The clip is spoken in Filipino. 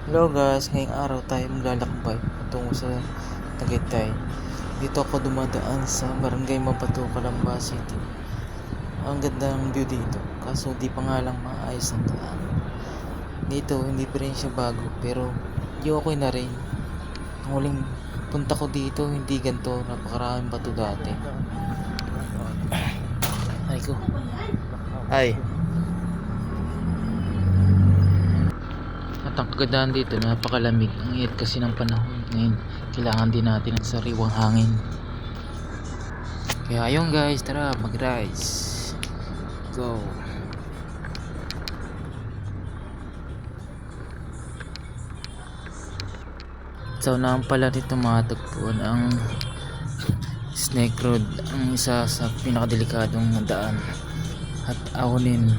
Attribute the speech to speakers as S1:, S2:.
S1: Hello guys, ngayong araw tayo maglalakbay patungo sa Tagaytay. Dito ako dumadaan sa Barangay Mabato, Calamba City. Ang ganda ng view dito, kaso di pa nga lang maayos ang daan. Dito hindi pa rin siya bago, pero di okay na rin. Ang huling punta ko dito hindi ganito, napakaraming bato dati. Ay ko. Ay. At ang kagandahan dito, napakalamig. Ang init kasi ng panahon ngayon. Kailangan din natin ng sariwang hangin. Kaya ayun guys, tara mag-rise. Go. So naman pala dito matagpuan ang Snake Road, ang isa sa pinakadelikadong daan at ahonin